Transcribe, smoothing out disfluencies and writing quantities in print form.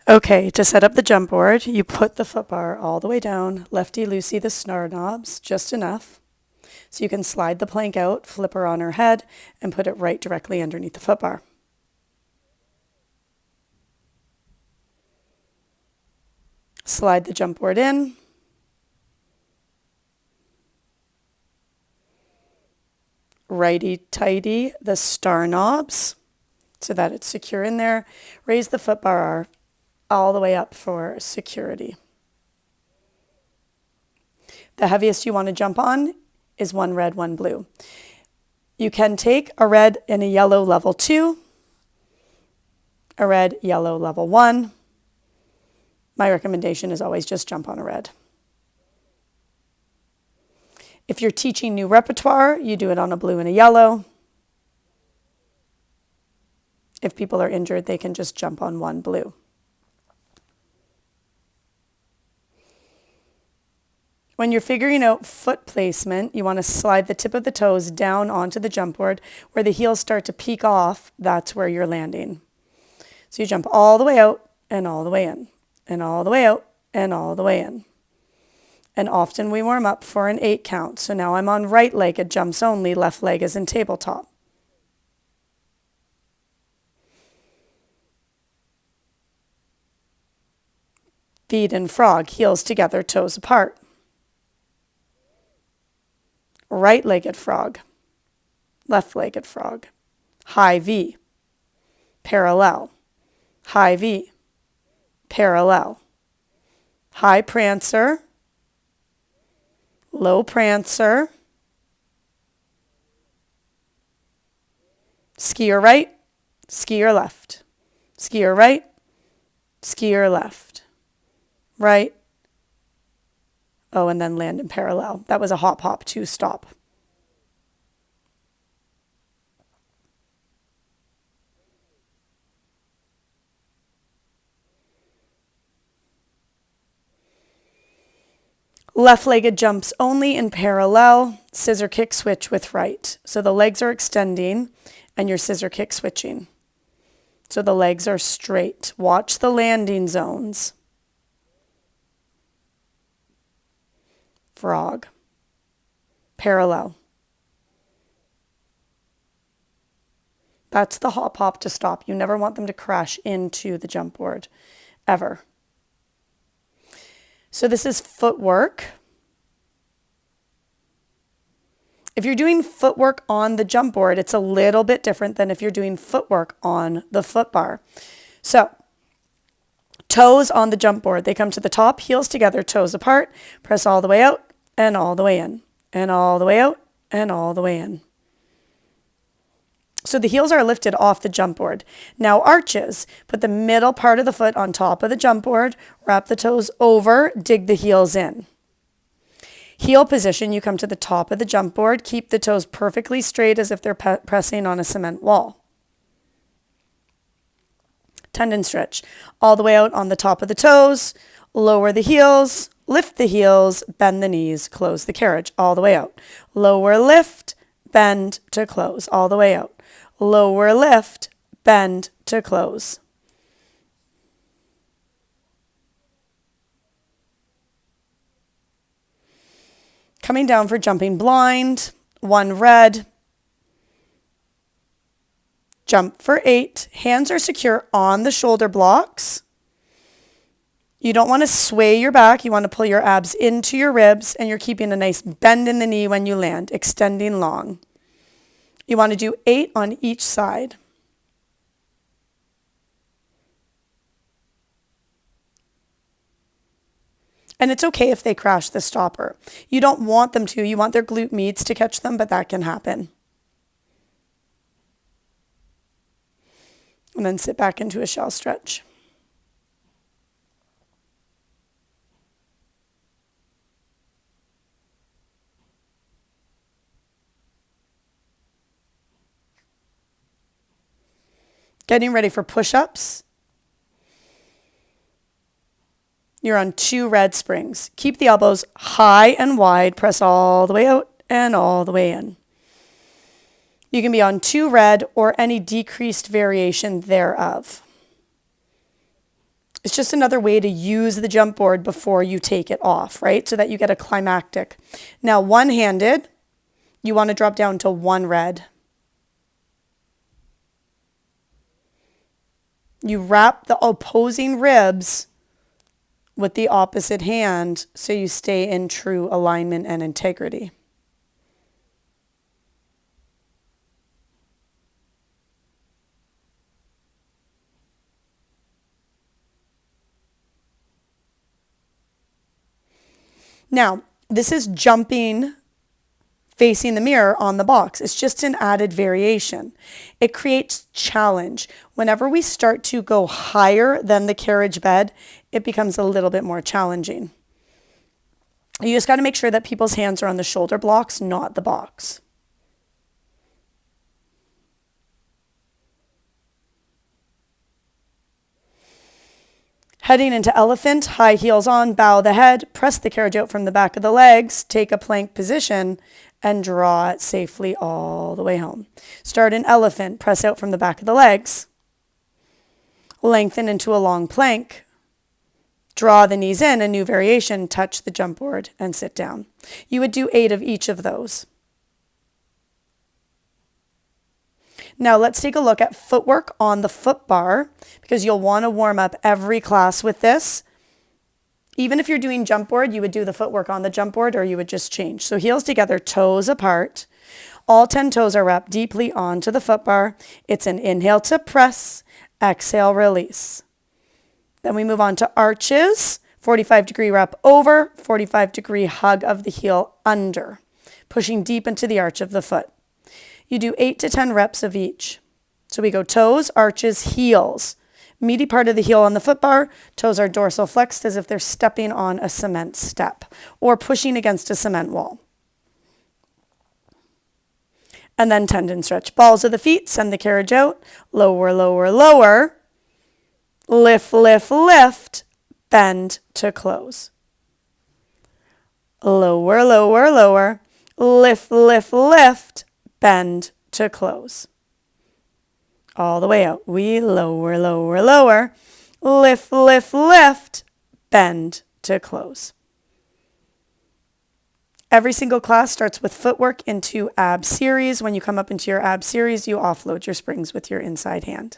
Okay, to set up the jump board, you put the foot bar all the way down, lefty-loosey the snare knobs, just enough. So you can slide the plank out, flip her on her head, and put it right directly underneath the foot bar. Slide the jump board in. Righty-tighty the star knobs so that it's secure in there. Raise the foot bar all the way up for security. The heaviest you want to jump on is one red, one blue. You can take a red and a yellow level 2, a red, yellow level 1. My recommendation is always just jump on a red. If you're teaching new repertoire, you do it on a blue and a yellow. If people are injured, they can just jump on one blue. When you're figuring out foot placement, you want to slide the tip of the toes down onto the jump board. Where the heels start to peek off, that's where you're landing. So you jump all the way out and all the way in, and all the way out and all the way in. And often we warm up for an 8 count. So now I'm on right leg at jumps only, left leg is in tabletop. Feet and frog, heels together, toes apart. Right-legged frog, left-legged frog. High V, parallel. High V, parallel. High prancer, low prancer. Skier right, skier left. Skier right, skier left. Right. Oh, and then land in parallel. That was a hop, hop, 2 stop. Left-legged jumps only in parallel, scissor kick switch with right. So the legs are extending and you're scissor kick switching. So the legs are straight. Watch the landing zones. Frog, parallel. That's the hop hop to stop. You never want them to crash into the jump board, ever. So this is footwork. If you're doing footwork on the jump board, it's a little bit different than if you're doing footwork on the foot bar. So toes on the jump board, they come to the top, heels together, toes apart, press all the way out and all the way in, and all the way out and all the way in. So the heels are lifted off the jump board. Now arches, put the middle part of the foot on top of the jump board, wrap the toes over, dig the heels in. Heel position, you come to the top of the jump board, keep the toes perfectly straight as if they're pressing on a cement wall. Tendon stretch, all the way out on the top of the toes, lower the heels, lift the heels, bend the knees, close the carriage, all the way out. Lower lift, bend to close, all the way out. Lower lift, bend to close. Coming down for jumping blind, 1 red. Jump for 8. Hands are secure on the shoulder blocks. You don't want to sway your back. You want to pull your abs into your ribs, and you're keeping a nice bend in the knee when you land, extending long. You want to do 8 on each side. And it's okay if they crash the stopper. You don't want them to. You want their glute meats to catch them, but that can happen. And then sit back into a shell stretch. Getting ready for push-ups. You're on 2 red springs. Keep the elbows high and wide. Press all the way out and all the way in. You can be on 2 red or any decreased variation thereof. It's just another way to use the jump board before you take it off, right? So that you get a climactic. Now, one-handed, you want to drop down to one red. You wrap the opposing ribs with the opposite hand so you stay in true alignment and integrity. Now, this is jumping facing the mirror on the box. It's just an added variation. It creates challenge. Whenever we start to go higher than the carriage bed, it becomes a little bit more challenging. You just got to make sure that people's hands are on the shoulder blocks, not the box. Heading into elephant, high heels on, bow the head, press the carriage out from the back of the legs, take a plank position, and draw it safely all the way home. Start in elephant, press out from the back of the legs, lengthen into a long plank, draw the knees in, a new variation, touch the jump board, and sit down. You would do 8 of each of those. Now let's take a look at footwork on the foot bar, because you'll want to warm up every class with this. Even if you're doing jump board, you would do the footwork on the jump board, or you would just change. So heels together, toes apart. All 10 toes are wrapped deeply onto the foot bar. It's an inhale to press, exhale, release. Then we move on to arches, 45-degree wrap over, 45-degree hug of the heel under, pushing deep into the arch of the foot. You do 8 to 10 reps of each. So we go toes, arches, heels. Meaty part of the heel on the foot bar, toes are dorsal flexed as if they're stepping on a cement step or pushing against a cement wall. And then tendon stretch. Balls of the feet, send the carriage out, lower, lower, lower, lift, lift, lift, bend to close. Lower, lower, lower, lift, lift, lift, bend to close. All the way out. We lower, lower, lower, lift, lift, lift, bend to close. Every single class starts with footwork into ab series. When you come up into your ab series, you offload your springs with your inside hand.